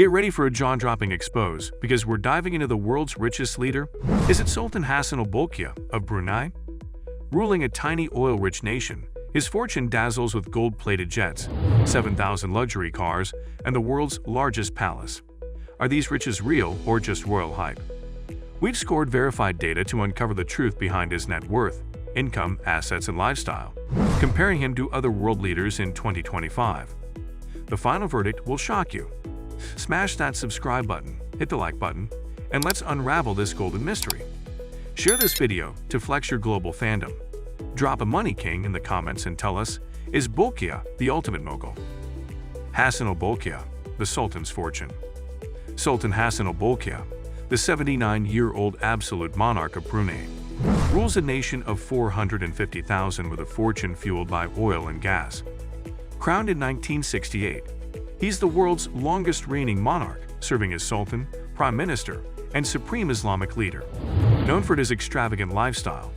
Get ready for a jaw-dropping expose, because we're diving into the world's richest leader. Is it Sultan Hassanal Bolkiah of Brunei? Ruling a tiny oil-rich nation, his fortune dazzles with gold-plated jets, 7,000 luxury cars, and the world's largest palace. Are these riches real or just royal hype? We've scored verified data to uncover the truth behind his net worth, income, assets, and lifestyle, comparing him to other world leaders in 2025. The final verdict will shock you. Smash that subscribe button, hit the like button, and let's unravel this golden mystery. Share this video to flex your global fandom. Drop a money king in the comments and tell us, is Bolkiah the ultimate mogul? Hassanal Bolkiah, the Sultan's fortune. Sultan Hassanal Bolkiah, the 79-year-old absolute monarch of Brunei, rules a nation of 450,000 with a fortune fueled by oil and gas. Crowned in 1968, he's the world's longest-reigning monarch, serving as Sultan, Prime Minister, and Supreme Islamic leader. Known for his extravagant lifestyle,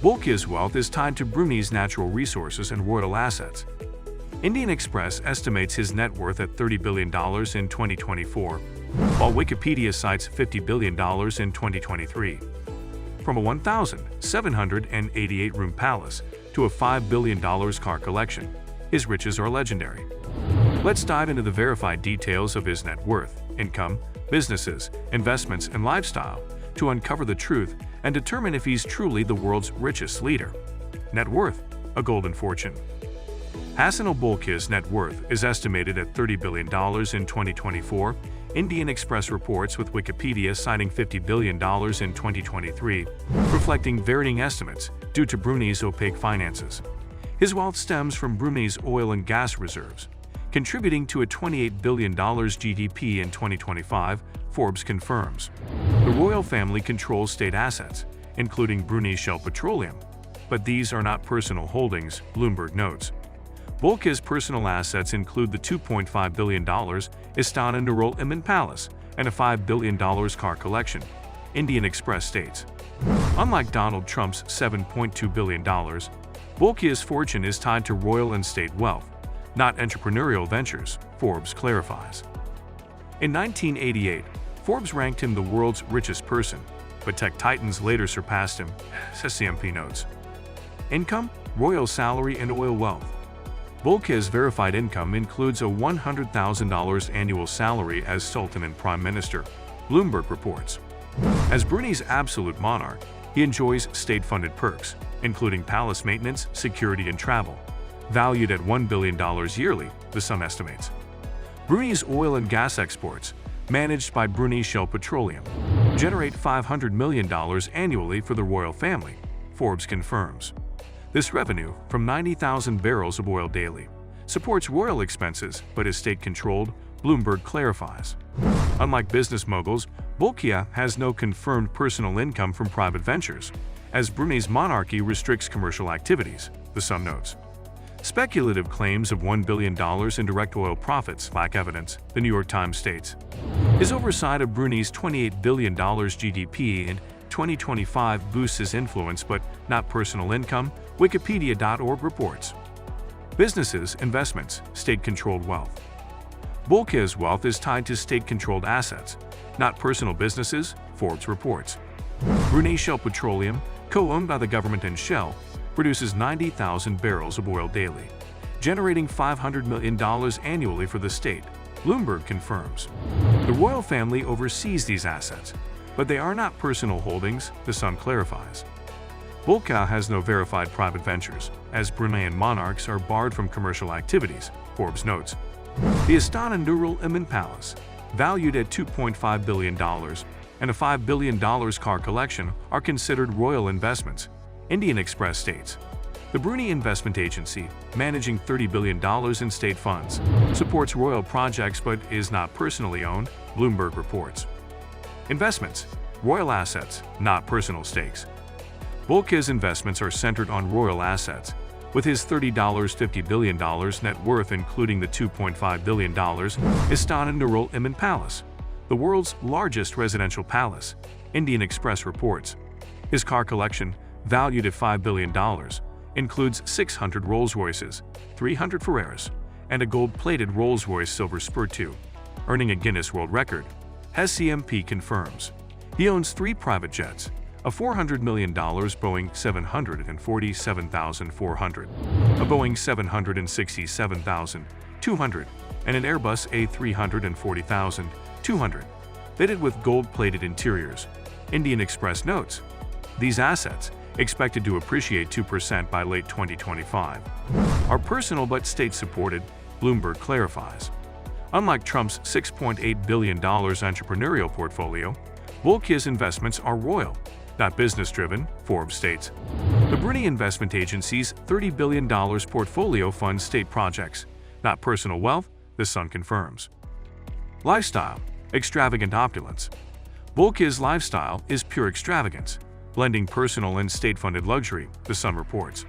Bolkiah's wealth is tied to Brunei's natural resources and royal assets. Indian Express estimates his net worth at $30 billion in 2024, while Wikipedia cites $50 billion in 2023. From a 1,788-room palace to a $5 billion car collection, his riches are legendary. Let's dive into the verified details of his net worth, income, businesses, investments, and lifestyle to uncover the truth and determine if he's truly the world's richest leader. Net worth, a golden fortune. Hassanal Bolkiah's net worth is estimated at $30 billion in 2024, Indian Express reports, with Wikipedia citing $50 billion in 2023, reflecting varying estimates due to Brunei's opaque finances. His wealth stems from Brunei's oil and gas reserves, contributing to a $28 billion GDP in 2025, Forbes confirms. The royal family controls state assets, including Brunei Shell Petroleum, but these are not personal holdings, Bloomberg notes. Bolkiah's personal assets include the $2.5 billion Istana Nurul Iman Palace and a $5 billion car collection, Indian Express states. Unlike Donald Trump's $7.2 billion, Bolkiah's fortune is tied to royal and state wealth, not entrepreneurial ventures, Forbes clarifies. In 1988, Forbes ranked him the world's richest person, but tech titans later surpassed him, CMP notes. Income, royal salary, and oil wealth. Bolkiah's verified income includes a $100,000 annual salary as Sultan and Prime Minister, Bloomberg reports. As Brunei's absolute monarch, he enjoys state-funded perks, including palace maintenance, security, and travel, valued at $1 billion yearly, the Sun estimates. Brunei's oil and gas exports, managed by Brunei Shell Petroleum, generate $500 million annually for the royal family, Forbes confirms. This revenue, from 90,000 barrels of oil daily, supports royal expenses but is state-controlled, Bloomberg clarifies. Unlike business moguls, Bolkiah has no confirmed personal income from private ventures, as Brunei's monarchy restricts commercial activities, the Sun notes. Speculative claims of $1 billion in direct oil profits lack evidence, the New York Times states. His oversight of Brunei's $28 billion GDP in 2025 boosts his influence but not personal income, Wikipedia.org reports. Businesses, investments, state-controlled wealth. Bolkiah's wealth is tied to state-controlled assets, not personal businesses, Forbes reports. Brunei Shell Petroleum, co-owned by the government and Shell, produces 90,000 barrels of oil daily, generating $500 million annually for the state, Bloomberg confirms. The royal family oversees these assets, but they are not personal holdings, the Sun clarifies. Bolkiah has no verified private ventures, as Bruneian monarchs are barred from commercial activities, Forbes notes. The Istana Nurul Iman Palace, valued at $2.5 billion, and a $5 billion car collection are considered royal investments, Indian Express states. The Brunei Investment Agency, managing $30 billion in state funds, supports royal projects but is not personally owned, Bloomberg reports. Investments, royal assets, not personal stakes. Bolkiah's investments are centered on royal assets, with his $50 billion net worth including the $2.5 billion Istana Nurul Iman Palace, the world's largest residential palace, Indian Express reports. His car collection, valued at $5 billion, includes 600 Rolls-Royces, 300 Ferraris, and a gold-plated Rolls-Royce Silver Spur 2. earning a Guinness World Record, SCMP confirms. He owns 3 private jets, a $400 million Boeing 747-400, a Boeing 767-200, and an Airbus A340-200, fitted with gold-plated interiors. Indian Express notes, these assets, expected to appreciate 2% by late 2025, are personal but state-supported, Bloomberg clarifies. Unlike Trump's $6.8 billion entrepreneurial portfolio, Bolkiah's investments are royal, not business-driven, Forbes states. The BRUNEI investment agency's $30 billion portfolio funds state projects, not personal wealth, the Sun confirms. Lifestyle, extravagant opulence. Bolkiah's lifestyle is pure extravagance, blending personal and state-funded luxury, the Sun reports.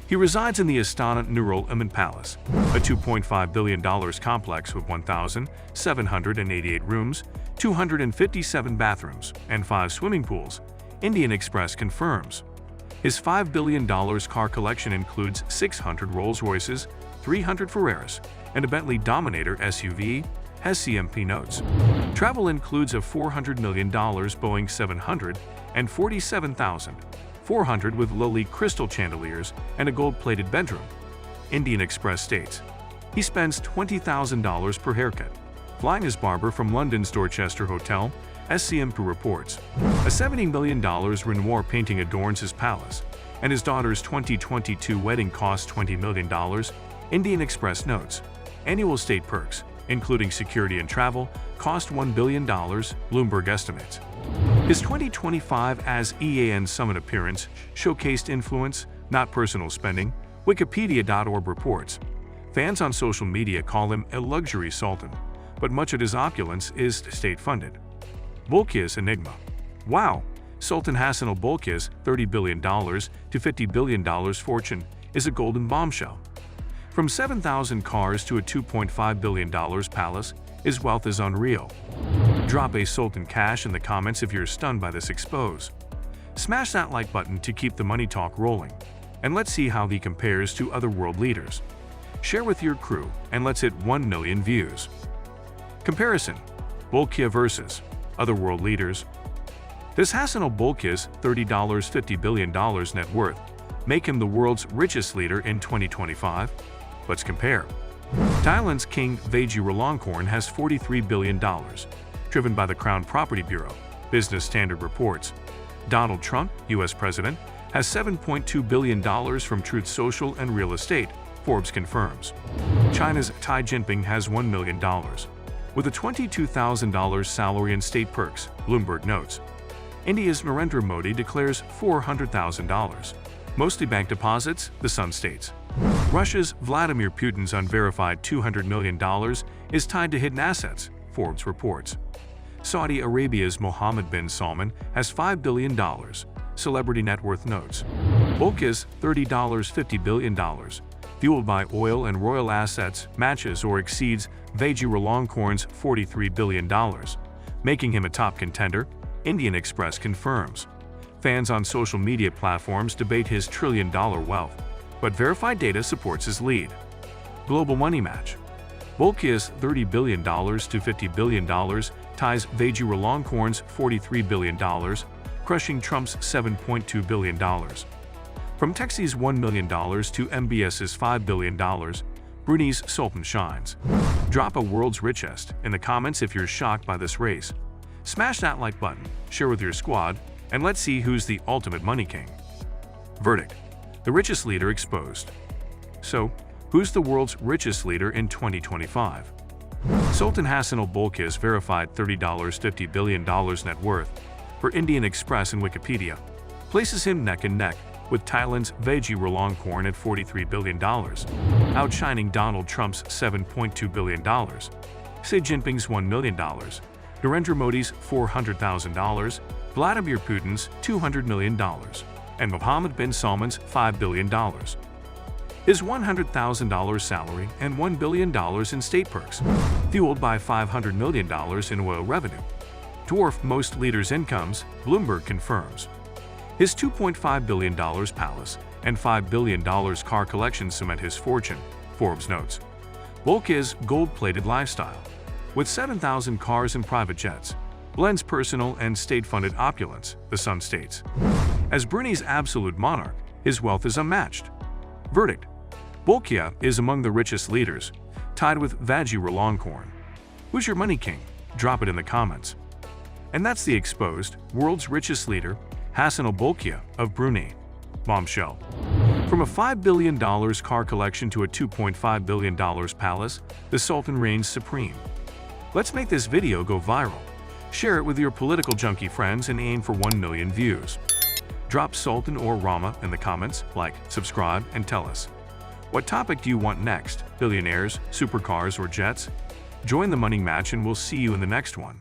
He resides in the Istana Nurul Iman Palace, a $2.5 billion complex with 1,788 rooms, 257 bathrooms, and 5 swimming pools, Indian Express confirms. His $5 billion car collection includes 600 Rolls-Royces, 300 Ferraris, and a Bentley Dominator SUV, SCMP notes. Travel includes a $400 million Boeing 700 and 47,400 with lowly crystal chandeliers and a gold-plated bedroom. Indian Express states. He spends $20,000 per haircut, flying his barber from London's Dorchester Hotel, SCMP reports. A $70 million Renoir painting adorns his palace, and his daughter's 2022 wedding cost $20 million, Indian Express notes. Annual state perks, including security and travel, cost $1 billion, Bloomberg estimates. His 2025 ASEAN Summit appearance showcased influence, not personal spending, Wikipedia.org reports. Fans on social media call him a luxury sultan, but much of his opulence is state-funded. Bolkiah's enigma. Wow! Sultan Hassanal Bolkiah's $30 billion to $50 billion fortune is a golden bombshell. From 7,000 cars to a $2.5 billion palace, his wealth is unreal. Drop a Sultan cash in the comments if you're stunned by this expose. Smash that like button to keep the money talk rolling. And let's see how he compares to other world leaders. Share with your crew and let's hit 1 million views. Comparison: Bolkiah versus other world leaders. Does Hassanal Bolkiah's $50 billion net worth make him the world's richest leader in 2025? Let's compare. Thailand's King Vajiralongkorn has $43 billion, driven by the Crown Property Bureau, Business Standard reports. Donald Trump, U.S. President, has $7.2 billion from Truth Social and real estate, Forbes confirms. China's Xi Jinping has $1 million, with a $22,000 salary and state perks, Bloomberg notes. India's Narendra Modi declares $400,000, mostly bank deposits, the Sun states. Russia's Vladimir Putin's unverified $200 million is tied to hidden assets, Forbes reports. Saudi Arabia's Mohammed bin Salman has $5 billion, celebrity net worth notes. Bolkiah's $50 billion, fueled by oil and royal assets, matches or exceeds Vajiralongkorn's $43 billion, making him a top contender, Indian Express confirms. Fans on social media platforms debate his trillion-dollar wealth, but verified data supports his lead. Global money match. Bolkiah's $30 billion to $50 billion ties Vajiralongkorn's $43 billion, crushing Trump's $7.2 billion. From Texi's $1 million to MBS's $5 billion, Brunei's Sultan shines. Drop a world's richest in the comments if you're shocked by this race. Smash that like button, share with your squad, and let's see who's the ultimate money king. Verdict: the richest leader exposed. So, who's the world's richest leader in 2025? Sultan Hassanal Bolkiah's verified $50 billion net worth for Indian Express and Wikipedia places him neck and neck with Thailand's Vajiralongkorn at $43 billion, outshining Donald Trump's $7.2 billion, Xi Jinping's $1 million, Narendra Modi's $400,000, Vladimir Putin's $200 million, and Mohammed bin Salman's $5 billion. His $100,000 salary and $1 billion in state perks, fueled by $500 million in oil revenue, dwarf most leaders' incomes, Bloomberg confirms. His $2.5 billion palace and $5 billion car collection cement his fortune, Forbes notes. Bolkiah's gold-plated lifestyle. With 7,000 cars and private jets, blends personal and state-funded opulence, the Sun states. As Brunei's absolute monarch, his wealth is unmatched. Verdict: Bolkiah is among the richest leaders, tied with Vajiralongkorn. Who's your money king? Drop it in the comments. And that's the exposed, world's richest leader, Hassanal Bolkiah of Brunei. Bombshell. From a $5 billion car collection to a $2.5 billion palace, the Sultan reigns supreme. Let's make this video go viral. Share it with your political junkie friends and aim for 1 million views. Drop Sultan or Rama in the comments, like, subscribe, and tell us. What topic do you want next? Billionaires, supercars, or jets? Join the money match and we'll see you in the next one.